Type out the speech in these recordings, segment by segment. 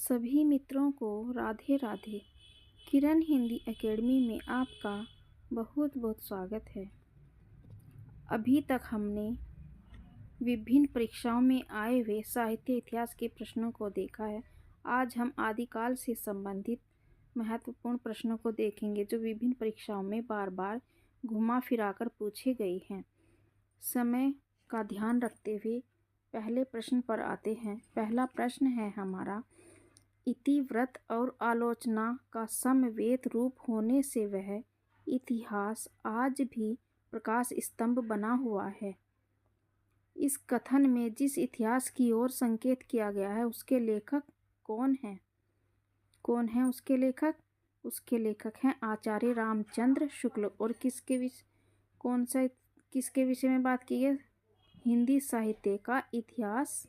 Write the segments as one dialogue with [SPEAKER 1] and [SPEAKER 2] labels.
[SPEAKER 1] सभी मित्रों को राधे राधे। किरण हिंदी एकेडमी में आपका बहुत बहुत स्वागत है। अभी तक हमने विभिन्न परीक्षाओं में आए हुए साहित्य इतिहास के प्रश्नों को देखा है। आज हम आदिकाल से संबंधित महत्वपूर्ण प्रश्नों को देखेंगे जो विभिन्न परीक्षाओं में बार बार घुमा फिराकर पूछे गए हैं। समय का ध्यान रखते हुए पहले प्रश्न पर आते हैं। पहला प्रश्न है हमारा, इतिवृत्त और आलोचना का समवेत रूप होने से वह इतिहास आज भी प्रकाश स्तंभ बना हुआ है। इस कथन में जिस इतिहास की ओर संकेत किया गया है उसके लेखक कौन है? कौन है उसके लेखक? उसके लेखक हैं आचार्य रामचंद्र शुक्ल। और किसके विषय में बात की है? हिंदी साहित्य का इतिहास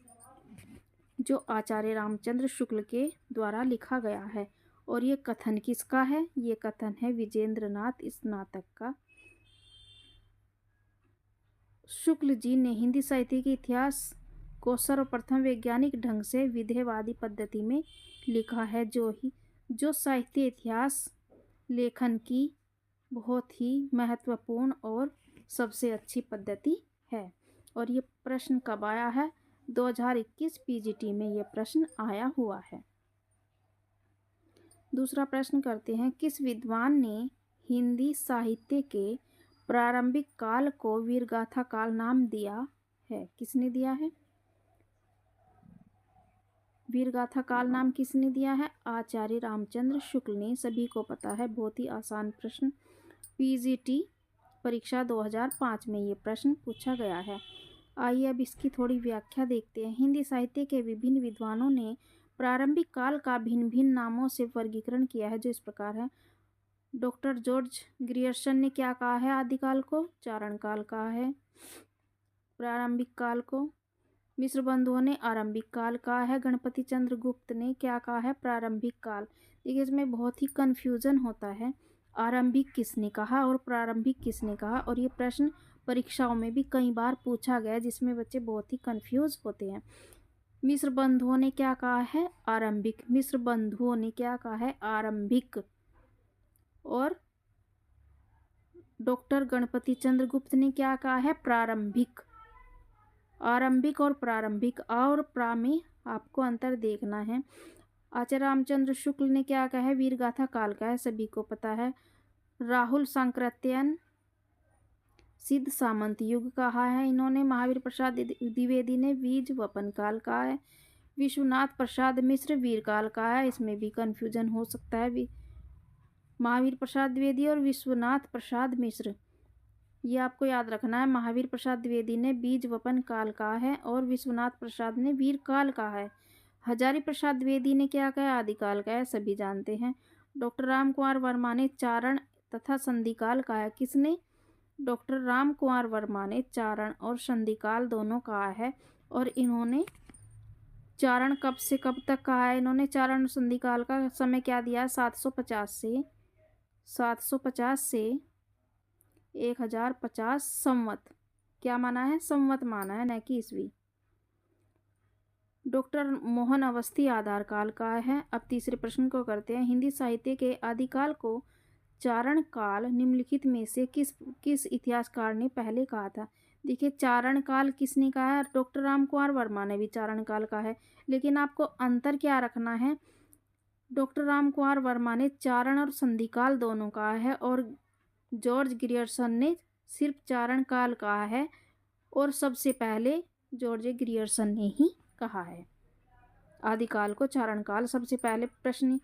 [SPEAKER 1] जो आचार्य रामचंद्र शुक्ल के द्वारा लिखा गया है। और ये कथन किसका है? ये कथन है विजेंद्रनाथ स्नातक का। शुक्ल जी ने हिंदी साहित्य के इतिहास को सर्वप्रथम वैज्ञानिक ढंग से विधेयवादी पद्धति में लिखा है, जो साहित्य इतिहास लेखन की बहुत ही महत्वपूर्ण और सबसे अच्छी पद्धति है। और ये प्रश्न कब आया है? 2021 पीजीटी में ये प्रश्न आया हुआ है। दूसरा प्रश्न करते हैं, किस विद्वान ने हिंदी साहित्य के प्रारंभिक काल को वीरगाथा काल नाम दिया है? किसने दिया है? वीरगाथा काल नाम किसने दिया है? आचार्य रामचंद्र शुक्ल ने। सभी को पता है, बहुत ही आसान प्रश्न। पीजीटी परीक्षा 2005 में ये प्रश्न पूछा गया है। आइए अब इसकी थोड़ी व्याख्या देखते हैं। हिंदी साहित्य के विभिन्न विद्वानों ने प्रारंभिक काल का भिन्न भिन्न नामों से वर्गीकरण किया है, जो इस प्रकार है। डॉक्टर जॉर्ज ग्रियर्सन ने क्या कहा है? आदिकाल को चारण काल कहा है। प्रारंभिक काल को मिश्र बंधुओं ने आरंभिक काल कहा है। गणपति चंद्र गुप्त ने क्या कहा है? प्रारंभिक काल। देखिए, इसमें बहुत ही कन्फ्यूजन होता है, आरंभिक किसने कहा और प्रारंभिक किसने कहा। और ये प्रश्न परीक्षाओं में भी कई बार पूछा गया, जिसमें बच्चे बहुत ही कंफ्यूज होते हैं। मिश्र बंधुओं ने क्या कहा है? आरंभिक। मिश्र बंधुओं ने क्या कहा है? आरंभिक। और डॉक्टर गणपति चंद्र गुप्त ने क्या कहा है? प्रारंभिक। आरंभिक और प्रारंभिक और प्रा में आपको अंतर देखना है। आचार्य रामचंद्र शुक्ल ने क्या कहा है? वीरगाथा काल का है, सभी को पता है। राहुल सांकृत्यायन सिद्ध सामंत युग कहा है इन्होंने। महावीर प्रसाद द्विवेदी ने बीज वपन काल कहा है। विश्वनाथ प्रसाद मिश्र वीर काल कहा है। इसमें भी कन्फ्यूजन हो सकता है। महावीर प्रसाद द्विवेदी और विश्वनाथ प्रसाद मिश्र, ये आपको याद रखना है। महावीर प्रसाद द्विवेदी ने बीज वपन काल कहा है और विश्वनाथ प्रसाद ने वीर काल कहा है। हजारी प्रसाद द्विवेदी ने क्या कहा? आदिकाल का है, सभी जानते हैं। डॉक्टर राम कुमार वर्मा ने चारण तथा संधिकाल कहा है। किसने? डॉक्टर राम कुमार वर्मा ने चारण और संधिकाल दोनों कहा है। और इन्होंने चारण कब से कब तक कहा है? इन्होंने चारण और संधिकाल का समय क्या दिया है? 750 से 1050 संवत। क्या माना है? संवत माना है, न कि ईस्वी। डॉक्टर मोहन अवस्थी आधार काल का है। अब तीसरे प्रश्न को करते हैं। हिंदी साहित्य के आदिकाल को चारण काल निम्नलिखित में से किस इतिहासकार ने पहले कहा था? देखिए, चारण काल किसने कहा है? डॉक्टर राम कुमार वर्मा ने भी चारण काल कहा है। लेकिन आपको अंतर क्या रखना है? डॉक्टर राम कुमार वर्मा ने चारण और संधिकाल दोनों कहा है और जॉर्ज ग्रियर्सन ने सिर्फ चारण काल कहा है। और सबसे पहले जॉर्ज ग्रियर्सन ने ही कहा है आदिकाल को चारण काल। सबसे पहले प्रश्न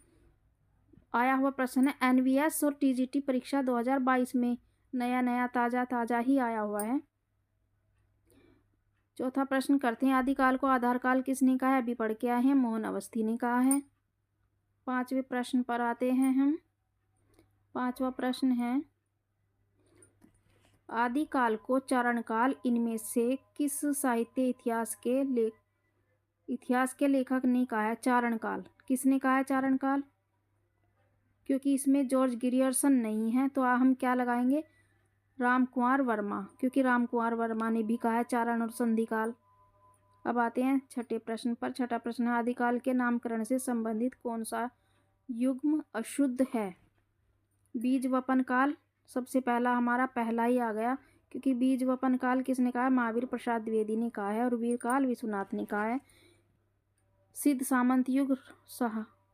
[SPEAKER 1] आया हुआ प्रश्न है एनवीएस और टीजीटी परीक्षा 2022 में, नया ताजा ही आया हुआ है। चौथा प्रश्न करते हैं, आदिकाल को आधार काल किसने कहा है? अभी पढ़ के आए हैं, मोहन अवस्थी ने कहा है। पांचवें प्रश्न पर आते हैं हम। पांचवा प्रश्न है, आदिकाल को चारण काल इनमें से किस साहित्य इतिहास के लेखक ने कहा है? चारण काल। किसने कहा है चारण काल? क्योंकि इसमें जॉर्ज ग्रियर्सन नहीं है तो हम क्या लगाएंगे? राम कुमार वर्मा, क्योंकि राम कुमार वर्मा ने भी कहा है चारण और संधिकाल। अब आते हैं छठे प्रश्न पर। छठा प्रश्न है, आदिकाल के नामकरण से संबंधित कौन सा युग्म अशुद्ध है? बीज वपन काल सबसे पहला, हमारा पहला ही आ गया, क्योंकि बीज वपन काल किसने कहा है? महावीर प्रसाद द्विवेदी ने कहा है। और वीर काल विश्वनाथ ने कहा है। सिद्ध सामंत युग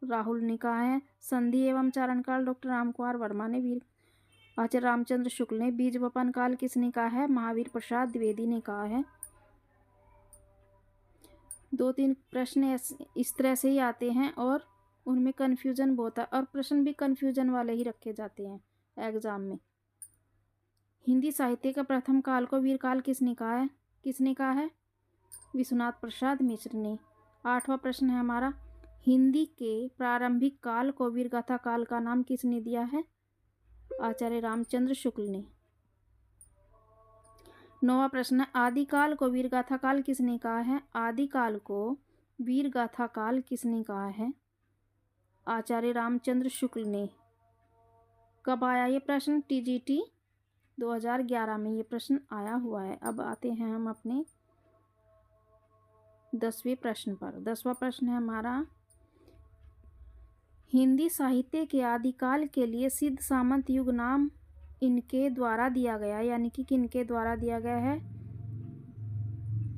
[SPEAKER 1] राहुल ने कहा है। संधि एवं चारण काल डॉक्टर रामकुमार वर्मा ने। वीर आचार्य रामचंद्र शुक्ल ने। बीज वपन काल किसने कहा है? महावीर प्रसाद द्विवेदी ने कहा है। 2-3 प्रश्न इस तरह से ही आते हैं और उनमें कन्फ्यूजन बहुत है, और प्रश्न भी कन्फ्यूजन वाले ही रखे जाते हैं एग्जाम में। हिंदी साहित्य का प्रथम काल को वीर काल किसने कहा है? किसने कहा है? विश्वनाथ प्रसाद मिश्र ने। 8वां प्रश्न है हमारा, हिंदी के प्रारंभिक काल को वीरगाथा काल का नाम किसने दिया है? आचार्य रामचंद्र शुक्ल ने। 9वां प्रश्न है, आदिकाल को वीरगाथा काल किसने कहा है? आदिकाल को वीरगाथा काल किसने कहा है? आचार्य रामचंद्र शुक्ल ने। कब आया ये प्रश्न? टीजीटी 2011 में ये प्रश्न आया हुआ है। अब आते हैं हम अपने 10वें प्रश्न पर। 10वां प्रश्न है हमारा, हिंदी साहित्य के आदिकाल के लिए सिद्ध सामंत युग नाम इनके द्वारा दिया गया, यानी कि किनके द्वारा दिया गया है?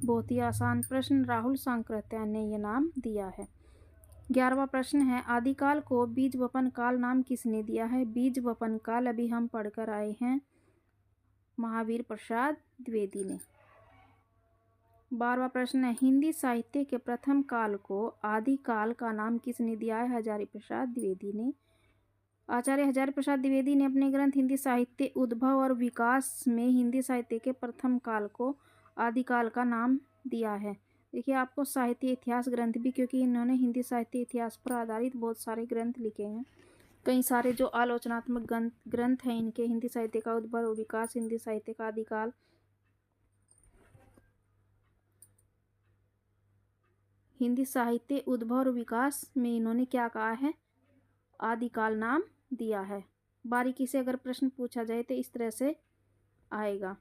[SPEAKER 1] बहुत ही आसान प्रश्न, राहुल सांकृत्यायन ने ये नाम दिया है। 11वां प्रश्न है, आदिकाल को बीज वपन काल नाम किसने दिया है? बीज वपन काल अभी हम पढ़कर आए हैं, महावीर प्रसाद द्विवेदी ने। 12वां प्रश्न है, हिंदी साहित्य के प्रथम काल को आदिकाल का नाम किसने दिया है? हजारी प्रसाद द्विवेदी ने। आचार्य हजारी प्रसाद द्विवेदी ने अपने ग्रंथ हिंदी साहित्य उद्भव और विकास में हिंदी साहित्य के प्रथम काल को आदिकाल का नाम दिया है। देखिए, आपको साहित्य इतिहास ग्रंथ भी, क्योंकि इन्होंने हिंदी साहित्य इतिहास पर आधारित बहुत सारे ग्रंथ लिखे हैं। कई सारे जो आलोचनात्मक ग्रंथ हैं इनके, हिंदी साहित्य का उद्भव और विकास, हिंदी साहित्य का आदिकाल, हिंदी साहित्य उद्भव और विकास में इन्होंने क्या कहा है? आदिकाल नाम दिया है। बारीकी से अगर प्रश्न पूछा जाए तो इस तरह से आएगा।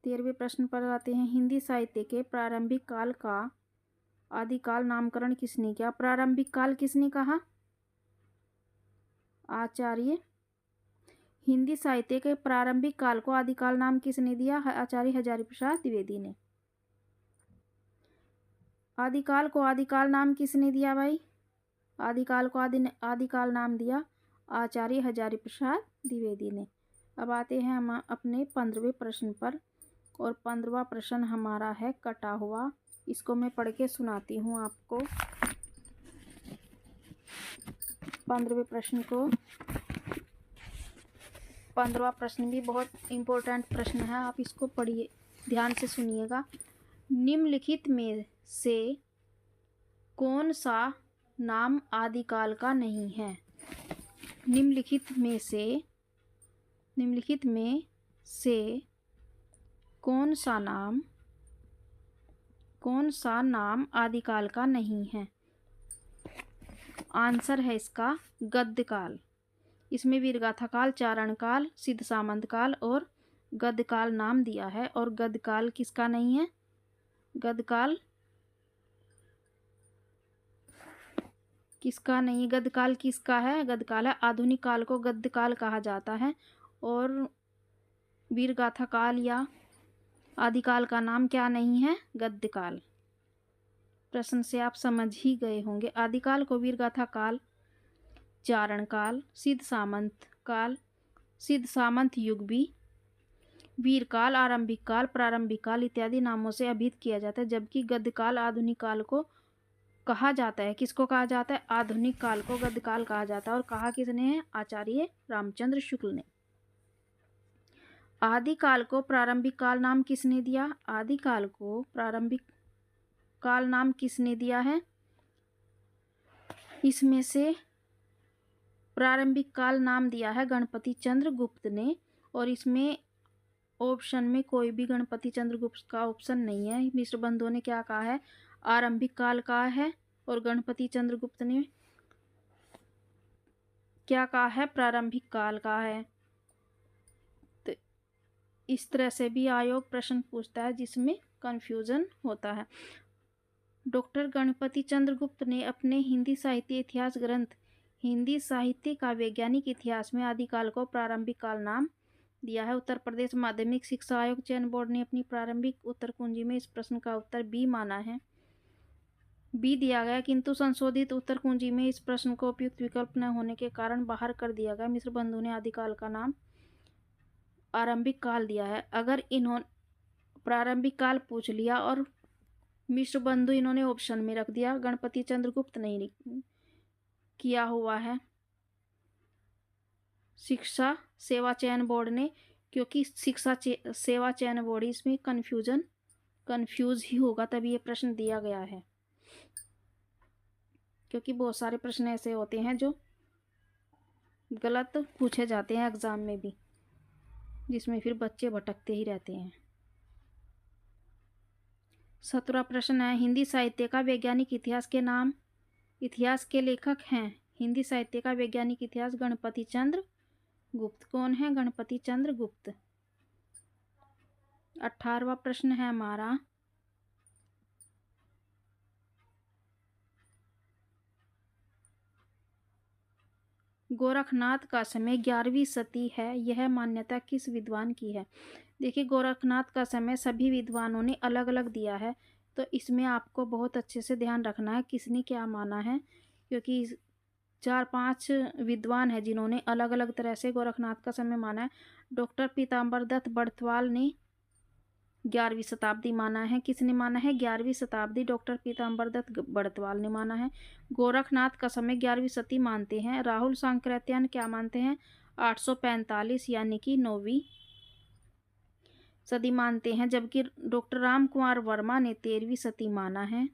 [SPEAKER 1] 13वें प्रश्न पर आते हैं, हिंदी साहित्य के प्रारंभिक काल का आदिकाल नामकरण किसने किया? प्रारंभिक काल किसने कहा? आचार्य। हिंदी साहित्य के प्रारंभिक काल को आदिकाल नाम किसने दिया? आचार्य हजारी प्रसाद द्विवेदी ने। आदिकाल को आदिकाल नाम किसने दिया भाई? आदिकाल को आदिकाल नाम दिया आचार्य हजारी प्रसाद द्विवेदी ने। अब आते हैं हम अपने 15वें प्रश्न पर, और 15वां प्रश्न हमारा है कटा हुआ। इसको मैं पढ़ के सुनाती हूँ आपको। 15वें प्रश्न को, 15वां प्रश्न भी बहुत इम्पोर्टेंट प्रश्न है, आप इसको पढ़िए, ध्यान से सुनिएगा। निम्नलिखित में से कौन सा नाम आदिकाल का नहीं है? निम्नलिखित में से कौन सा नाम आदिकाल का नहीं है? आंसर है इसका गद्यकाल। इसमें वीरगाथा काल, चारण काल, सिद्ध सामंत काल और गद्यकाल नाम दिया है। और गद्यकाल किसका नहीं है? गद्यकाल किसका नहीं? गद्यकाल किसका है? गद्यकाल है। आधुनिक काल को गद्यकाल कहा जाता है, और वीरगाथा काल या आदिकाल का नाम क्या नहीं है? गद्यकाल। प्रश्न से आप समझ ही गए होंगे। आदिकाल को वीरगाथा काल, चारण काल, सिद्ध सामंत काल, सिद्ध सामंत युग भी, वीर काल, आरंभिक काल, प्रारंभिक काल इत्यादि नामों से अभिहित किया जाता है। जबकि गद्यकाल आधुनिक काल को कहा जाता है। किसको कहा जाता है? आधुनिक काल को गद्यकाल कहा जाता है। और कहा किसने है? आचार्य रामचंद्र शुक्ल ने। आदिकाल को प्रारंभिक काल नाम किसने दिया? आदिकाल को प्रारंभिक काल नाम किसने दिया है? इसमें से प्रारंभिक काल नाम दिया है गणपति चंद्र गुप्त ने। और इसमें ऑप्शन में कोई भी गणपति चंद्र गुप्त का ऑप्शन नहीं है। मिश्र बंधुओं ने क्या कहा है? आरंभिक काल कहा है, और गणपति चंद्र गुप्त ने क्या कहा है? प्रारंभिक काल कहा है। तो इस तरह से भी आयोग प्रश्न पूछता है जिसमें कन्फ्यूजन होता है। डॉक्टर गणपति चंद्र गुप्त ने अपने हिंदी साहित्य इतिहास ग्रंथ हिंदी साहित्य का वैज्ञानिक इतिहास में आदिकाल को प्रारंभिक काल नाम दिया है। उत्तर प्रदेश माध्यमिक शिक्षा आयोग चयन बोर्ड ने अपनी प्रारंभिक उत्तर कुंजी में इस प्रश्न का उत्तर बी माना है। बी दिया गया, किंतु संशोधित उत्तर कुंजी में इस प्रश्न को उपयुक्त विकल्प न होने के कारण बाहर कर दिया गया। मिश्र बंधु ने आदिकाल का नाम आरंभिक काल दिया है। अगर इन्होंने प्रारंभिक काल पूछ लिया और मिश्र बंधु इन्होंने ऑप्शन में रख दिया, गणपति चंद्रगुप्त नहीं किया हुआ है शिक्षा सेवा चयन बोर्ड ने, क्योंकि शिक्षा सेवा चयन बोर्ड इसमें कंफ्यूज ही होगा, तभी ये प्रश्न दिया गया है। क्योंकि बहुत सारे प्रश्न ऐसे होते हैं जो गलत पूछे जाते हैं एग्जाम में भी, जिसमें फिर बच्चे भटकते ही रहते हैं। 17वां प्रश्न है, हिंदी साहित्य का वैज्ञानिक इतिहास के नाम। इतिहास के लेखक हैं हिंदी साहित्य का वैज्ञानिक इतिहास गणपति चंद्र गुप्त। कौन है? गणपति चंद्र गुप्त। 18वां प्रश्न है हमारा, गोरखनाथ का समय 11वीं सदी है, यह मान्यता किस विद्वान की है? देखिए, गोरखनाथ का समय सभी विद्वानों ने अलग अलग दिया है, तो इसमें आपको बहुत अच्छे से ध्यान रखना है किसने क्या माना है, क्योंकि 4-5 विद्वान हैं जिन्होंने अलग अलग तरह से गोरखनाथ का समय माना है। डॉक्टर पीताम्बर दत्त बड़तवाल ने 11वीं शताब्दी माना है। किसने माना है? 11वीं शताब्दी डॉक्टर पीताम्बर दत्त बड़तवाल ने माना है। गोरखनाथ का समय 11वीं सदी मानते हैं। राहुल सांकृत्यायन क्या मानते हैं? 845 यानी कि 9वीं सदी मानते हैं, जबकि डॉक्टर राम कुमार वर्मा ने 13वीं सदी माना है।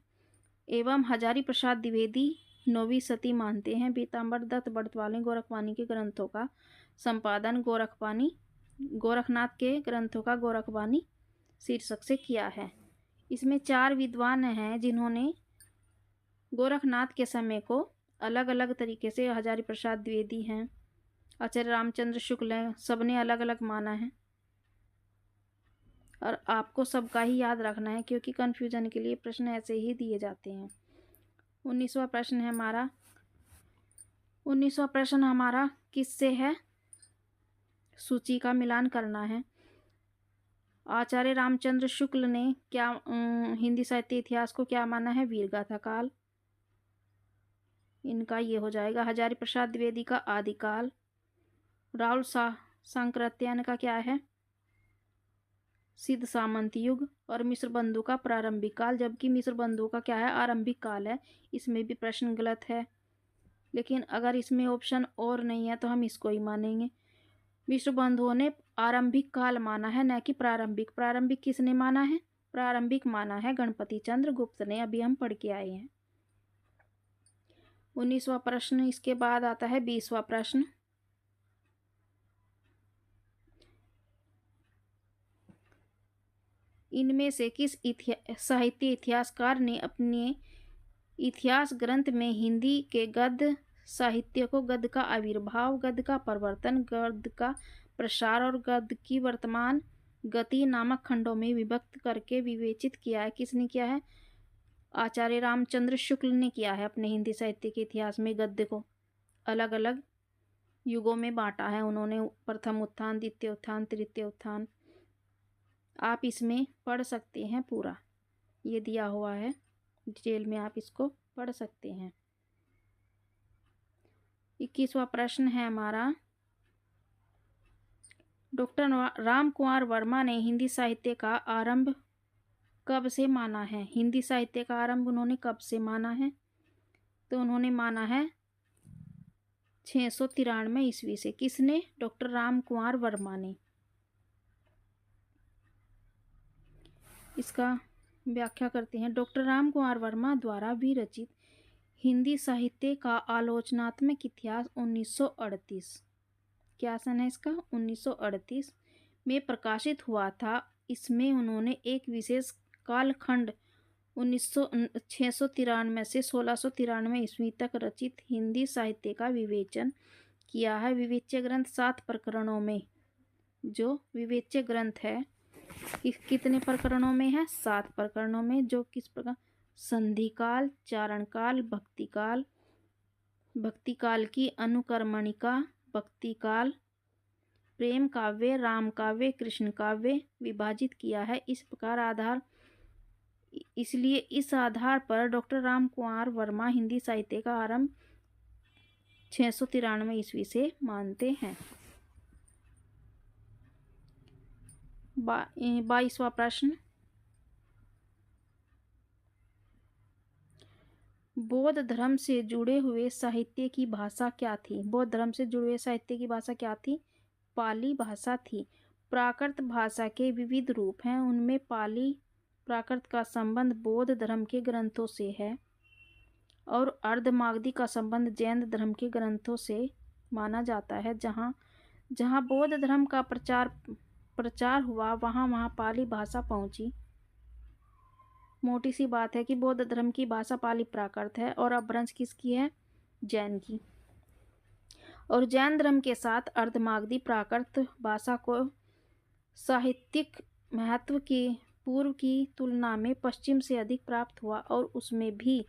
[SPEAKER 1] एवं हजारी प्रसाद द्विवेदी 9वीं सदी मानते हैं। पीताम्बर दत्त बड़तवाल ने गोरखवाणी के ग्रंथों का संपादन गोरखनाथ के ग्रंथों का गोरखवाणी शीर्षक से किया है। इसमें 4 विद्वान हैं जिन्होंने गोरखनाथ के समय को अलग अलग तरीके से, हजारी प्रसाद द्विवेदी हैं, आचार्य रामचंद्र शुक्ल हैं, सबने अलग अलग माना है। और आपको सबका ही याद रखना है, क्योंकि कन्फ्यूजन के लिए प्रश्न ऐसे ही दिए जाते हैं। 19वां प्रश्न है हमारा, 19वां प्रश्न हमारा किससे है? सूची का मिलान करना है। आचार्य रामचंद्र शुक्ल ने क्या हिंदी साहित्य इतिहास को क्या माना है? वीरगाथा काल। इनका ये हो जाएगा। हजारी प्रसाद द्विवेदी का आदिकाल। राहुल सांकृत्यायन का क्या है? सिद्ध सामंत युग। और मिश्र बंधु का प्रारंभिक काल, जबकि मिश्र बंधु का क्या है? आरंभिक काल है। इसमें भी प्रश्न गलत है, लेकिन अगर इसमें ऑप्शन और नहीं है तो हम इसको ही मानेंगे। मिश्र बंधुओं ने आरंभिक काल माना है, न कि प्रारंभिक। प्रारंभिक किसने माना है? प्रारंभिक माना है गणपति चंद्र गुप्त ने, अभी हम पढ़ के आए हैं। 19वां प्रश्न। इसके बाद आता है 20वां प्रश्न। इनमें से किस साहित्य इतिहासकार ने अपने इतिहास ग्रंथ में हिंदी के गद्य साहित्य को गद्य का आविर्भाव, गद्य का परिवर्तन, गद्य का प्रसार और गद्य की वर्तमान गति नामक खंडों में विभक्त करके विवेचित किया है? किसने किया है? आचार्य रामचंद्र शुक्ल ने किया है। अपने हिंदी साहित्य के इतिहास में गद्य को अलग अलग युगों में बांटा है उन्होंने। प्रथम उत्थान, द्वितीय उत्थान, तृतीय उत्थान। आप इसमें पढ़ सकते हैं, पूरा ये दिया हुआ है डिटेल में, आप इसको पढ़ सकते हैं। 21वां प्रश्न है हमारा, डॉक्टर राम कुमार वर्मा ने हिंदी साहित्य का आरंभ कब से माना है? हिंदी साहित्य का आरंभ उन्होंने कब से माना है? तो उन्होंने माना है 693 ईस्वी से। किसने? डॉक्टर राम कुमार वर्मा ने। इसका व्याख्या करते हैं। डॉक्टर राम कुमार वर्मा द्वारा भी रचित हिंदी साहित्य का आलोचनात्मक इतिहास 1938, क्या सन है इसका? 1938 में प्रकाशित हुआ था। इसमें उन्होंने एक विशेष कालखंड 693 से 1693 ईस्वी तक रचित हिंदी साहित्य का विवेचन किया है। विवेच्य ग्रंथ 7 प्रकरणों में जो विवेच्य ग्रंथ है कितने प्रकरणों में है? 7 प्रकरणों में। जो किस प्रकार? संधिकाल, चारणकाल, भक्तिकाल, भक्तिकाल की अनुकर्मणिका, भक्तिकाल, प्रेम काव्य, राम काव्य, कृष्ण काव्य विभाजित किया है। इसलिए इस आधार पर डॉक्टर राम कुमार वर्मा हिंदी साहित्य का आरंभ 693 ईस्वी से मानते हैं। 22वां प्रश्न, बौद्ध धर्म से जुड़े हुए साहित्य की भाषा क्या थी? बौद्ध धर्म से जुड़े हुए साहित्य की भाषा क्या थी? पाली भाषा थी। प्राकृत भाषा के विविध रूप हैं, उनमें पाली प्राकृत का संबंध बौद्ध धर्म के ग्रंथों से है और अर्धमागधी का संबंध जैन धर्म के ग्रंथों से माना जाता है। जहाँ जहाँ बौद्ध धर्म का प्रचार हुआ वहाँ पाली भाषा पहुंची। मोटी सी बात है कि बौद्ध धर्म की भाषा पाली प्राकृत है और अपभ्रंश किसकी है? जैन की। और जैन धर्म के साथ अर्धमागधी प्राकृत भाषा को साहित्यिक महत्व के पूर्व की तुलना में पश्चिम से अधिक प्राप्त हुआ और उसमें भी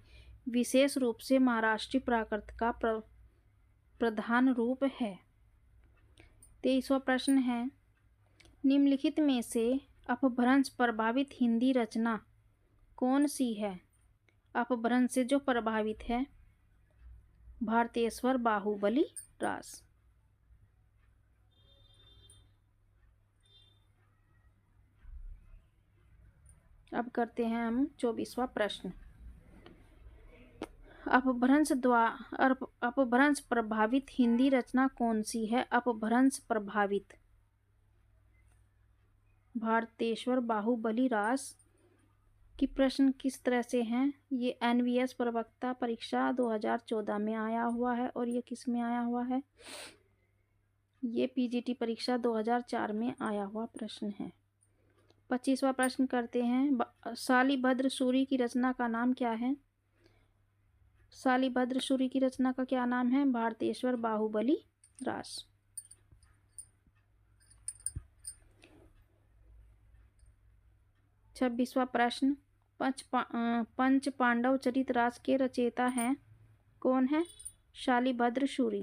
[SPEAKER 1] विशेष रूप से महाराष्ट्रीय प्राकृत का प्रधान रूप है। 23वां प्रश्न है, निम्नलिखित में से अपभ्रंश प्रभावित हिंदी रचना कौन सी है? अपभ्रंश से जो प्रभावित है, भारतेश्वर, बाहुबली, रास। अब करते हैं हम 24वां प्रश्न। अपभ्रंश प्रभावित हिंदी रचना कौन सी है? अपभ्रंश प्रभावित भारतेश्वर, बाहुबली, रास की प्रश्न किस तरह से हैं? ये NVS प्रवक्ता परीक्षा 2014 में आया हुआ है और ये किस में आया हुआ है? ये PGT परीक्षा 2004 में आया हुआ प्रश्न है। 25वां प्रश्न करते हैं, शालिभद्र सूरी की रचना का नाम क्या है? शालिभद्र सूरी की रचना का क्या नाम है? भारतेश्वर, बाहुबली, रास। 26वां प्रश्न, पंच पांडव चरित रास के रचयिता हैं? कौन है? शालिभद्र सूरी।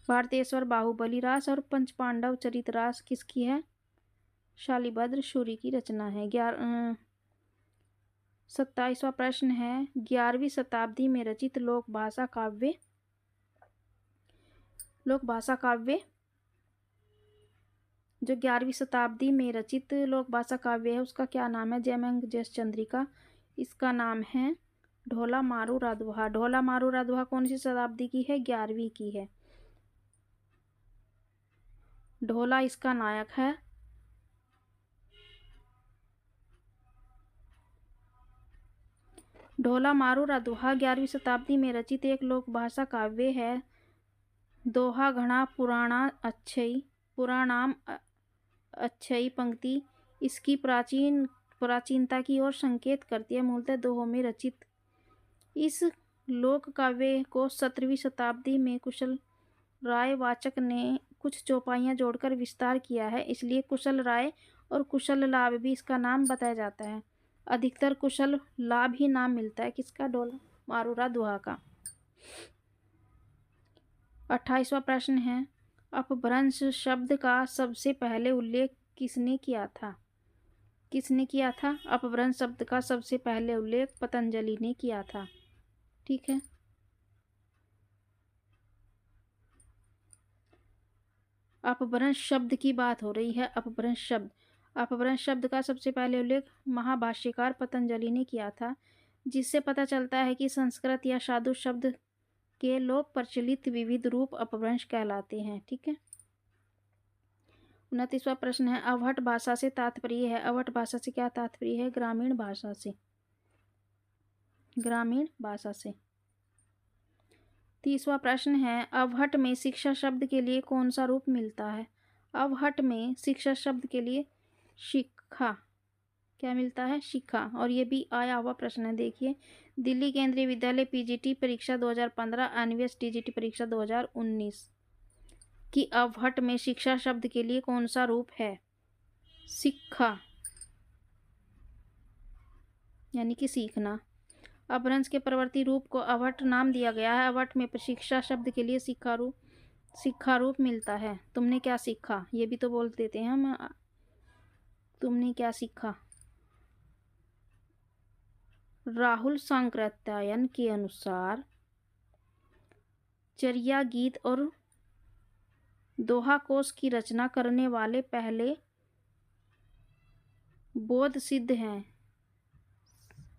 [SPEAKER 1] भारतेश्वर, बाहुबली, रास और पंच पांडव चरित रास किसकी है? शालिभद्र सूरी की रचना है। 27वां प्रश्न है, 11वीं शताब्दी में रचित लोक भाषा काव्य जो 11वीं शताब्दी में रचित लोक भाषा काव्य है उसका क्या नाम है? जयमंग जयचंद्रिका। इसका नाम है ढोला मारू राधुहा। ढोला मारू राधुहा कौन सी शताब्दी की है? 11वीं की है। ढोला इसका नायक है। ढोला मारू राधुहा 11वीं शताब्दी में रचित एक लोक भाषा काव्य है। दोहा घना पुराणाम अच्छई पंक्ति इसकी प्राचीनता की ओर संकेत करती है। मूलतः दोहों में रचित इस लोक काव्य को 17वीं शताब्दी में कुशल राय वाचक ने कुछ चौपाइयाँ जोड़कर विस्तार किया है, इसलिए कुशल राय और कुशल लाभ भी इसका नाम बताया जाता है। अधिकतर कुशल लाभ ही नाम मिलता है किसका? ढोला मारू राधुहा का। 28वां प्रश्न है, अपभ्रंश शब्द का सबसे पहले उल्लेख किसने किया था? किसने किया था? अपभ्रंश शब्द का सबसे पहले उल्लेख पतंजलि ने किया था। ठीक है। अपभ्रंश शब्द की बात हो रही है। अपभ्रंश शब्द का सबसे पहले उल्लेख महाभाष्यकार पतंजलि ने किया था, जिससे पता चलता है कि संस्कृत या साधु शब्द के लोक प्रचलित विविध रूप अपभ्रंश कहलाते हैं। ठीक है। 29वां प्रश्न है, अवहट भाषा से तात्पर्य है? अवहट भाषा से क्या तात्पर्य है? ग्रामीण भाषा से। ग्रामीण भाषा से। 30वां प्रश्न है, अवहट में शिक्षा शब्द के लिए कौन सा रूप मिलता है? अवहट में शिक्षा शब्द के लिए शिक्षा क्या मिलता है? शिक्षा। और ये भी आया हुआ प्रश्न है। देखिए, दिल्ली केंद्रीय विद्यालय PGT परीक्षा 2015, NVS TGT परीक्षा 2019 कि अवहट में शिक्षा शब्द के लिए कौन सा रूप है? शिक्षा यानी कि सीखना। अपभ्रंश के प्रवर्ती रूप को अवहट नाम दिया गया है। अवहट में शिक्षा शब्द के लिए शिक्षा रूप मिलता है। तुमने क्या सीखा, ये भी तो बोल देते हैं हम। तुमने क्या सीखा। राहुल सांकृत्यायन के अनुसार चर्या गीत और दोहा कोश की रचना करने वाले पहले बौद्ध सिद्ध हैं।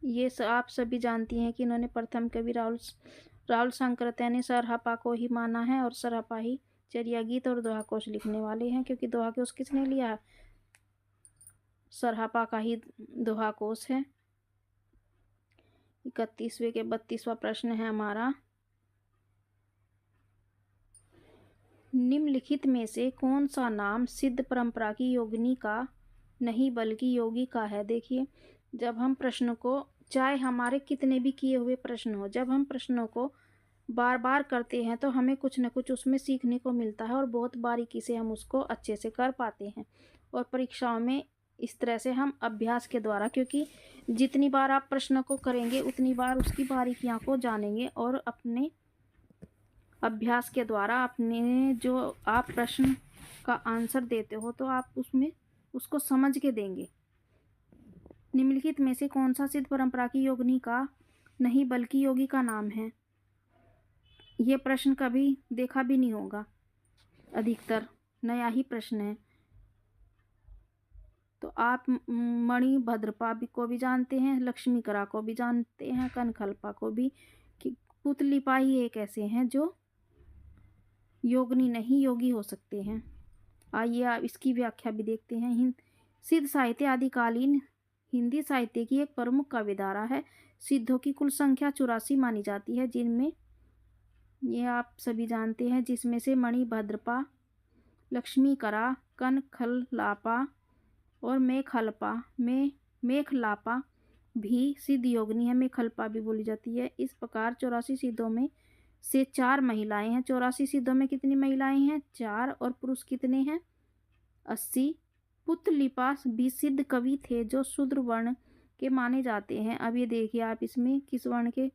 [SPEAKER 1] ये आप सभी जानती हैं कि इन्होंने प्रथम कवि राहुल सांकृत्यायन ने सरहपा को ही माना है और सरहपा ही चर्या गीत और दोहा कोश लिखने वाले हैं, क्योंकि दोहा कोश किसने लिया? सरहपा का ही दोहा कोश है। 31वें के 32वां प्रश्न है हमारा, निम्नलिखित में से कौन सा नाम सिद्ध परंपरा की योगिनी का नहीं बल्कि योगी का है? देखिए, जब हम प्रश्न को, चाहे हमारे कितने भी किए हुए प्रश्न हो, जब हम प्रश्नों को बार बार करते हैं तो हमें कुछ न कुछ उसमें सीखने को मिलता है और बहुत बारीकी से हम उसको अच्छे से कर पाते हैं। और परीक्षाओं में इस तरह से हम अभ्यास के द्वारा, क्योंकि जितनी बार आप प्रश्न को करेंगे उतनी बार उसकी बारीकियां को जानेंगे और अपने अभ्यास के द्वारा अपने जो आप प्रश्न का आंसर देते हो तो आप उसमें उसको समझ के देंगे। निम्नलिखित में से कौन सा सिद्ध परंपरा की योगिनी का नहीं बल्कि योगी का नाम है? ये प्रश्न कभी देखा भी नहीं होगा, अधिकतर नया ही प्रश्न है। तो आप मणिभद्रपा को भी जानते हैं, लक्ष्मीकरा को भी जानते हैं, कनखलपा को भी, कि पुतलिपा ही एक ऐसे हैं जो योगिनी नहीं योगी हो सकते हैं। आइए आप इसकी व्याख्या भी देखते हैं। सिद्ध साहित्य आदिकालीन हिंदी साहित्य की एक प्रमुख काव्यधारा है। सिद्धों की कुल संख्या 84 मानी जाती है, जिनमें ये आप सभी जानते हैं, जिसमें से मणिभद्रपा, लक्ष्मीकरा, कनखलापा और मेखलापा भी सिद्ध योगिनी है। मेखलपा भी बोली जाती है। इस प्रकार 84 सिद्धों में से 4 महिलाएं हैं। 84 सिद्धों में कितनी महिलाएं हैं? 4। और पुरुष कितने हैं? 80। पुतलिपा भी सिद्ध कवि थे जो शूद्र वर्ण के माने जाते हैं। अब ये देखिए आप, इसमें किस वर्ण के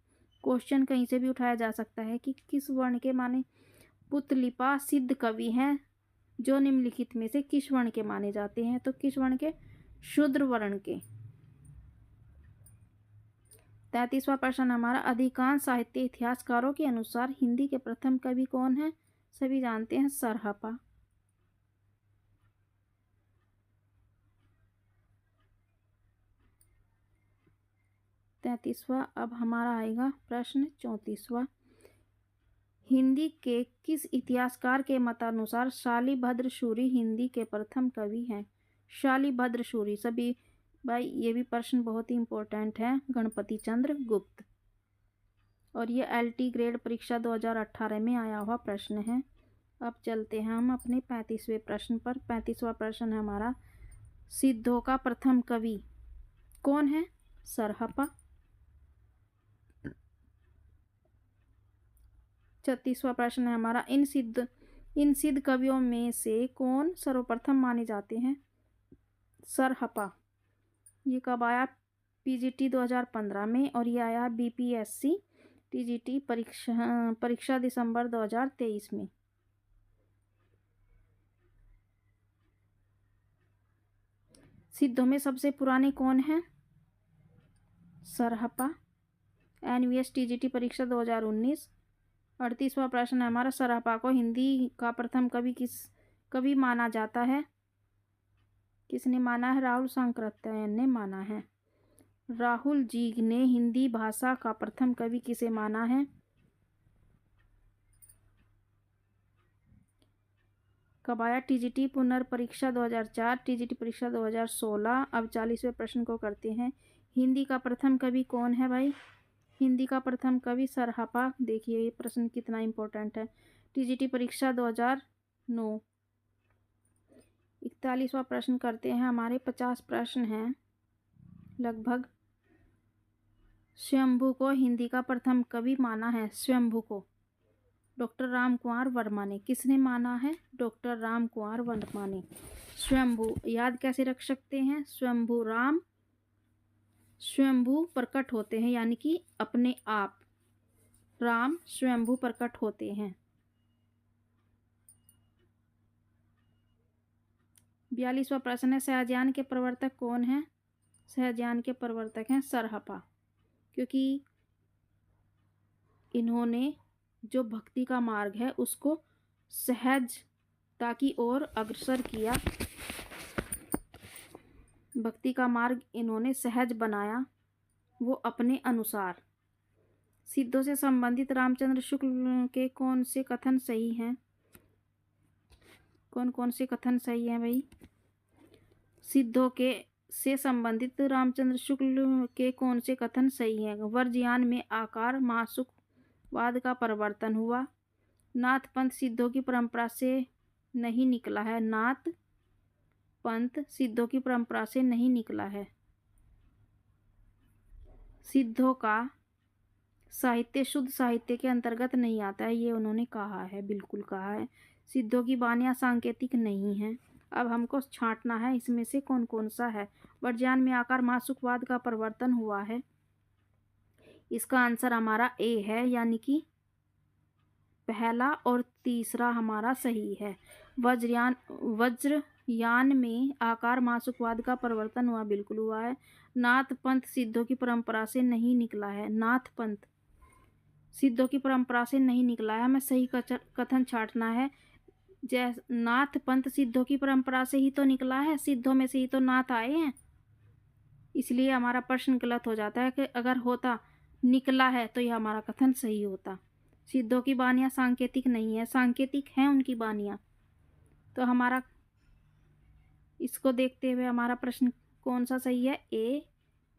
[SPEAKER 1] क्वेश्चन कहीं से भी उठाया जा सकता है कि किस वर्ण के माने। पुतलिपा सिद्ध कवि हैं जो निम्नलिखित में से किस वर्ण के माने जाते हैं? तो किस वर्ण के? शूद्र वर्ण के। 33वां प्रश्न हमारा, अधिकांश साहित्य इतिहासकारों के अनुसार हिंदी के प्रथम कवि कौन है? सभी जानते हैं, सरहपा। 33वां। अब हमारा आएगा प्रश्न 34वां, हिंदी के किस इतिहासकार के मतानुसार शालिभद्र सूरी हिंदी के प्रथम कवि हैं? शालिभद्र सूरी, सभी भाई ये भी प्रश्न बहुत ही इंपॉर्टेंट है, गणपति चंद्र गुप्त। और ये LT ग्रेड परीक्षा 2018 में आया हुआ प्रश्न है। अब चलते हैं हम अपने 35वें प्रश्न पर। 35वां प्रश्न है हमारा, सिद्धों का प्रथम कवि कौन है? सरहपा। 36वां प्रश्न है हमारा, इन सिद्ध कवियों में से कौन सर्वप्रथम माने जाते हैं? सरहपा। ये कब आया? PGT 2015 में, और ये आया BPSC TGT परीक्षा दिसंबर 2023 में। सिद्धों में सबसे पुराने कौन हैं? सरहपा। NVS TGT परीक्षा 2019। 38वां प्रश्न है हमारा, सरहपा को हिंदी का प्रथम कवि माना जाता है? किसने माना है? राहुल सांकृत्यायन ने माना है। राहुल जी ने हिंदी भाषा का प्रथम कवि किसे माना है? कब आया? TGT पुनर्परीक्षा 2004, TGT परीक्षा 2016। अब 40वें प्रश्न को करते हैं, हिंदी का प्रथम कवि कौन है भाई? हिंदी का प्रथम कवि सरहपा। देखिए ये प्रश्न कितना इंपॉर्टेंट है, TGT परीक्षा 2009। 41वां प्रश्न करते हैं, हमारे 50 प्रश्न हैं लगभग। स्वयंभू को हिंदी का प्रथम कवि माना है, स्वयंभू को। डॉक्टर राम कुमार वर्मा ने। किसने माना है? डॉक्टर राम कुमार वर्मा ने। स्वयंभू याद कैसे रख सकते हैं? स्वयंभू राम स्वयंभू प्रकट होते हैं, यानी कि अपने आप राम स्वयंभू प्रकट होते हैं। 42वां प्रश्न है, शाहजहां के प्रवर्तक कौन है? शाहजहां के प्रवर्तक हैं सरहपा, क्योंकि इन्होंने जो भक्ति का मार्ग है उसको सहजता की ओर अग्रसर किया। भक्ति का मार्ग इन्होंने सहज बनाया, वो अपने अनुसार। सिद्धों से संबंधित रामचंद्र शुक्ल के कौन से कथन सही हैं? कौन कौन से कथन सही हैं भाई? सिद्धों के से संबंधित रामचंद्र शुक्ल के कौन से कथन सही हैं? वर्ज्यान में आकार मासुकवाद का प्रवर्तन हुआ। नाथ पंथ सिद्धों की परंपरा से नहीं निकला है। नाथ पंथ सिद्धों की परंपरा से नहीं निकला है। सिद्धों का साहित्य शुद्ध साहित्य के अंतर्गत नहीं आता है, ये उन्होंने कहा है, बिल्कुल कहा है। सिद्धों की वाणियाँ सांकेतिक नहीं हैं। अब हमको छांटना है इसमें से कौन कौन सा है। वर्ज्यान में आकार मासुकवाद का प्रवर्तन हुआ है, इसका आंसर हमारा ए है, यानी कि पहला और तीसरा हमारा सही है। वज्रयान में आकार मासुकवाद का प्रवर्तन हुआ, बिल्कुल हुआ है। नाथ पंथ सिद्धों की परंपरा से नहीं निकला है। नाथ पंथ सिद्धों की परंपरा से नहीं निकला है, हमें सही कथन छांटना है। जैसे नाथ पंथ सिद्धों की परंपरा से ही तो निकला है, सिद्धों में से ही तो नाथ आए हैं, इसलिए हमारा प्रश्न गलत हो जाता है। कि अगर होता निकला है तो यह हमारा कथन सही होता। सिद्धों की वाणियाँ सांकेतिक नहीं है, सांकेतिक हैं उनकी वाणियाँ। तो हमारा इसको देखते हुए हमारा प्रश्न कौन सा सही है? ए,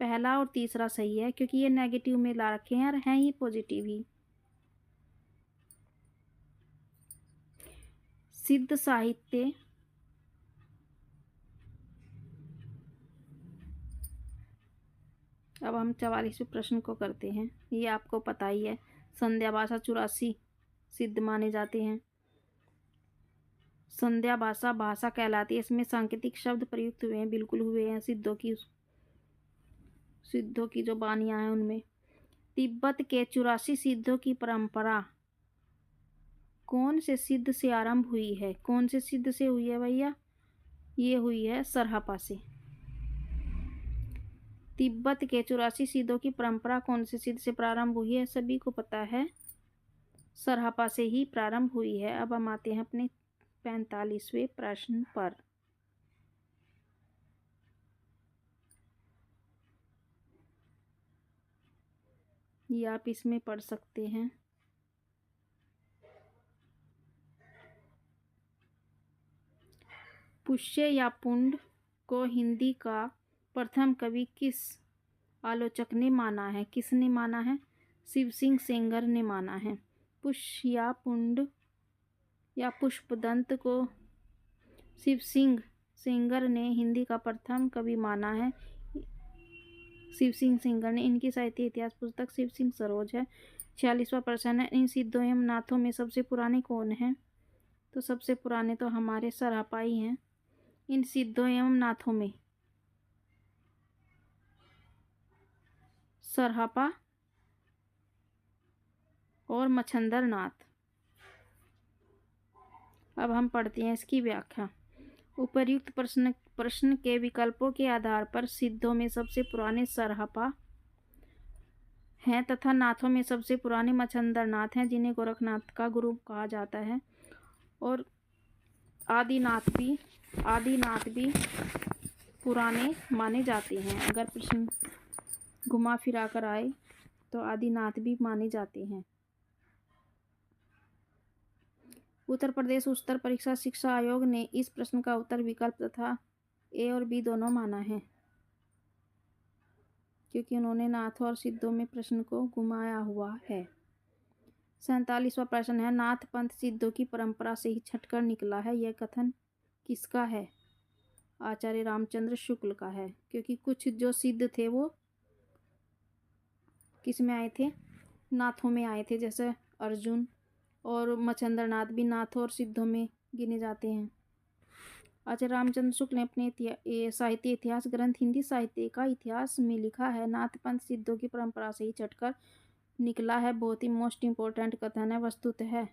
[SPEAKER 1] पहला और तीसरा सही है, क्योंकि ये नेगेटिव में ला रखे हैं और हैं ही पॉजिटिव ही। सिद्ध साहित्य अब हम 44वें प्रश्न को करते हैं। ये आपको पता ही है, संध्या भाषा 84 सिद्ध माने जाते हैं। संध्या भाषा भाषा कहलाती है, इसमें सांकेतिक शब्द प्रयुक्त हुए हैं, बिल्कुल हुए हैं। सिद्धों की जो वाणियाँ हैं उनमें। तिब्बत के 84 सिद्धों की परंपरा कौन से सिद्ध से आरंभ हुई है? कौन से सिद्ध से हुई है भैया? ये हुई है सरहपा से। तिब्बत के 84 सिद्धों की परंपरा कौन से सिद्ध से प्रारंभ हुई है? सभी को पता है, सरहपा से ही प्रारंभ हुई है। अब हम आते हैं अपने 45वें प्रश्न पर। ये आप इसमें पढ़ सकते हैं। पुष्य या पुंड को हिंदी का प्रथम कवि किस आलोचक ने माना है? किसने माना है? शिव सिंह सेंगर ने माना है। पुष्य या पुंड या पुष्पदंत को शिव सिंह सेंगर ने हिंदी का प्रथम कवि माना है। शिव सिंह सेंगर ने। इनकी साहित्य इतिहास पुस्तक शिव सिंह सरोज है। 46वां प्रश्न है, इन सिद्धों एवं नाथों में सबसे पुराने कौन हैं? तो सबसे पुराने तो हमारे सरहपा ही हैं। इन सिद्धों एवं नाथों में सरहपा और मच्छंदर नाथ। अब हम पढ़ते हैं इसकी व्याख्या। उपर्युक्त प्रश्न के विकल्पों के आधार पर सिद्धों में सबसे पुराने सरहपा हैं तथा नाथों में सबसे पुराने मच्छंदर नाथ हैं, जिन्हें गोरखनाथ का गुरु कहा जाता है। और आदिनाथ भी पुराने माने जाते हैं। अगर प्रश्न घुमा फिरा कर आए तो आदिनाथ भी माने जाते हैं। उत्तर प्रदेश उच्चतर परीक्षा शिक्षा आयोग ने इस प्रश्न का उत्तर विकल्प तथा ए और बी दोनों माना है, क्योंकि उन्होंने नाथों और सिद्धों में प्रश्न को घुमाया हुआ है। 47वां प्रश्न है, नाथ पंथ सिद्धों की परंपरा से ही छटकर निकला है, यह कथन किसका है? आचार्य रामचंद्र शुक्ल का है, क्योंकि कुछ जो सिद्ध थे वो किस में आए थे? नाथों में आए थे, जैसे अर्जुन, और मच्छंद्रनाथ भी नाथों और सिद्धों में गिने जाते हैं। आचार्य रामचंद्र शुक्ल ने अपने साहित्य इतिहास ग्रंथ हिंदी साहित्य का इतिहास में लिखा है, नाथ पंथ सिद्धों की परंपरा से ही चटकर निकला है। बहुत ही मोस्ट इम्पोर्टेंट कथन है। वस्तुतः है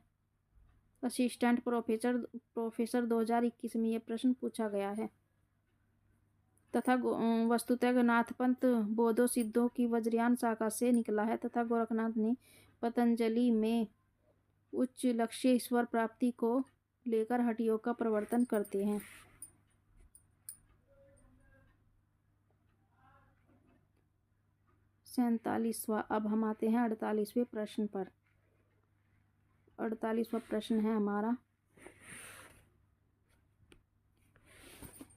[SPEAKER 1] असिस्टेंट प्रोफेसर 2021 में यह प्रश्न पूछा गया है। तथा वस्तुतः नाथ पंथ बौद्धों सिद्धों की वज्रयान शाखा से निकला है तथा गोरखनाथ ने पतंजलि में उच्च लक्ष्य ईश्वर प्राप्ति को लेकर हठ योग का प्रवर्तन करते हैं। सैंतालीसवां। अब हम आते हैं 48वें प्रश्न पर। 48वां प्रश्न है हमारा,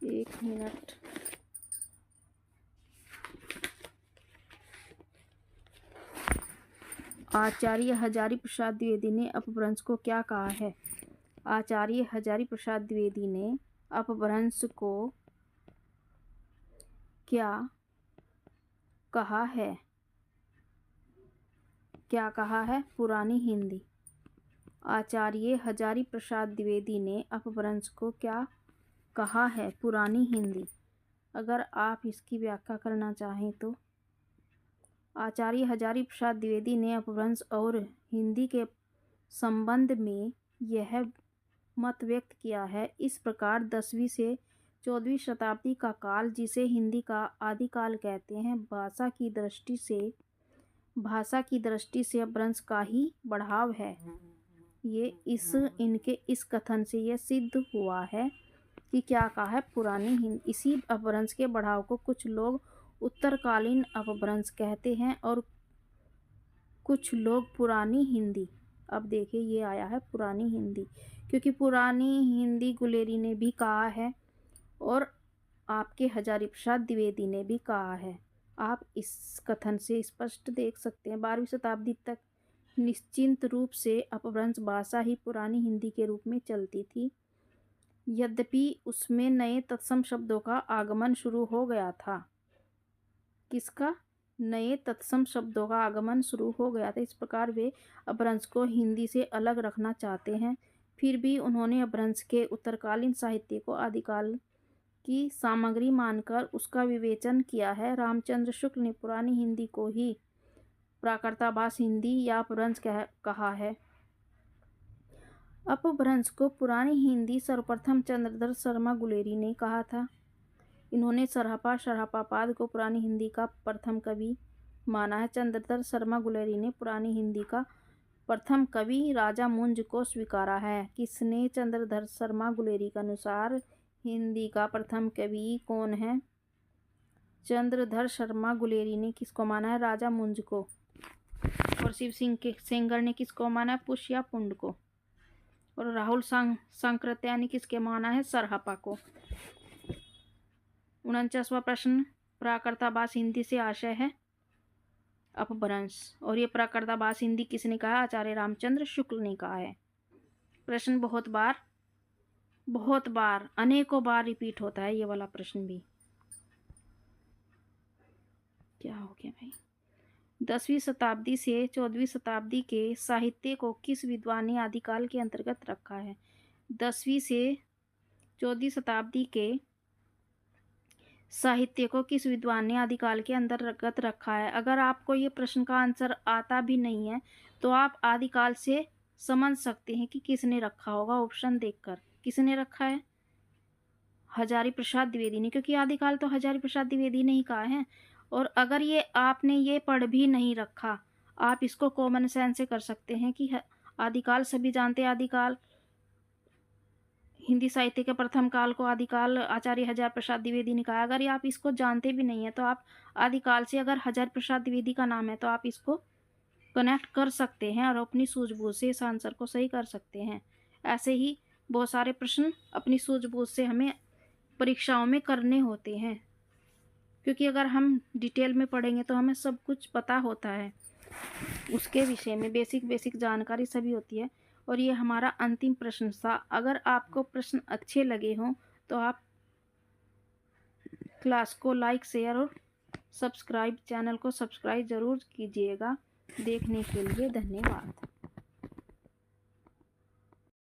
[SPEAKER 1] 1 मिनट। आचार्य हजारी प्रसाद द्विवेदी ने अपभ्रंश को क्या कहा है? आचार्य हजारी प्रसाद द्विवेदी ने अपभ्रंश को क्या कहा है? क्या कहा है? पुरानी हिंदी। आचार्य हजारी प्रसाद द्विवेदी ने अपभ्रंश को क्या कहा है? पुरानी हिंदी। अगर आप इसकी व्याख्या करना चाहें तो आचार्य हजारी प्रसाद द्विवेदी ने अपभ्रंश और हिंदी के संबंध में यह मत व्यक्त किया है इस प्रकार। 10वीं से 14वीं शताब्दी का काल, जिसे हिंदी का आदिकाल कहते हैं, भाषा की दृष्टि से अपभ्रंश का ही बढ़ाव है। इनके इस कथन से यह सिद्ध हुआ है कि क्या कहा है? पुरानी हिंदी। इसी अपभ्रंश के बढ़ाव को कुछ लोग उत्तरकालीन अपभ्रंश कहते हैं और कुछ लोग पुरानी हिंदी। अब देखिए ये आया है पुरानी हिंदी, क्योंकि पुरानी हिंदी गुलेरी ने भी कहा है और आपके हजारी प्रसाद द्विवेदी ने भी कहा है। आप इस कथन से स्पष्ट देख सकते हैं 12वीं शताब्दी तक निश्चिंत रूप से अपभ्रंश भाषा ही पुरानी हिंदी के रूप में चलती थी, यद्यपि उसमें नए तत्सम शब्दों का आगमन शुरू हो गया था। किसका? नए तत्सम शब्दों का आगमन शुरू हो गया था। इस प्रकार वे अपभ्रंश को हिंदी से अलग रखना चाहते हैं। फिर भी उन्होंने अपभ्रंश के उत्तरकालीन साहित्य को आदिकाल की सामग्री मानकर उसका विवेचन किया है। रामचंद्र शुक्ल ने पुरानी हिंदी को ही प्राकृताभास हिंदी या अपभ्रंश कहा है। अपभ्रंश को पुरानी हिंदी सर्वप्रथम चंद्रधर शर्मा गुलेरी ने कहा था। इन्होंने शरहपापाद को पुरानी हिंदी का प्रथम कवि माना है। चंद्रधर शर्मा गुलेरी ने पुरानी हिंदी का प्रथम कवि राजा मुंज को स्वीकारा है। किसने? चंद्रधर शर्मा गुलेरी के अनुसार हिंदी का प्रथम कवि कौन है? चंद्रधर शर्मा गुलेरी ने किसको माना है? राजा मुंज को। और शिव सिंह के सेंगर ने किसको माना है? पुष्या पुंड को। और राहुल सांकृत्या ने किसके माना है? सरहपा को। 49वां प्रश्न, प्राकृताभास हिंदी से आशय है अपभ्रंश, और ये प्राकृताभास हिंदी किसने कहा? आचार्य रामचंद्र शुक्ल ने कहा है। प्रश्न बहुत बार अनेकों बार रिपीट होता है ये वाला प्रश्न भी। क्या हो गया भाई? 10वीं शताब्दी से 14वीं शताब्दी के साहित्य को किस विद्वान ने आदिकाल के अंतर्गत रखा है? 10वीं से 14वीं शताब्दी के साहित्य को किस विद्वान ने आदिकाल के अंतर्गत रखा है? अगर आपको ये प्रश्न का आंसर आता भी नहीं है तो आप आदिकाल से समझ सकते हैं कि किसने रखा होगा। ऑप्शन देखकर किसने रखा है? हजारी प्रसाद द्विवेदी ने, क्योंकि आदिकाल तो हजारी प्रसाद द्विवेदी ने ही कहा है। और अगर ये आपने ये पढ़ भी नहीं रखा, आप इसको कॉमन सेंस से कर सकते हैं कि आदिकाल सभी जानते हैं। आदिकाल हिंदी साहित्य के प्रथम काल को आदिकाल आचार्य हजारी प्रसाद द्विवेदी ने कहा। अगर ये आप इसको जानते भी नहीं है तो आप आदिकाल से, अगर हजारी प्रसाद द्विवेदी का नाम है तो आप इसको कनेक्ट कर सकते हैं और अपनी सूझबूझ से इस आंसर को सही कर सकते हैं। ऐसे ही बहुत सारे प्रश्न अपनी सूझबूझ से हमें परीक्षाओं में करने होते हैं, क्योंकि अगर हम डिटेल में पढ़ेंगे तो हमें सब कुछ पता होता है, उसके विषय में बेसिक जानकारी सभी होती है। और ये हमारा अंतिम प्रश्न था। अगर आपको प्रश्न अच्छे लगे हों तो आप क्लास को लाइक, शेयर और चैनल को सब्सक्राइब ज़रूर कीजिएगा। देखने के लिए धन्यवाद।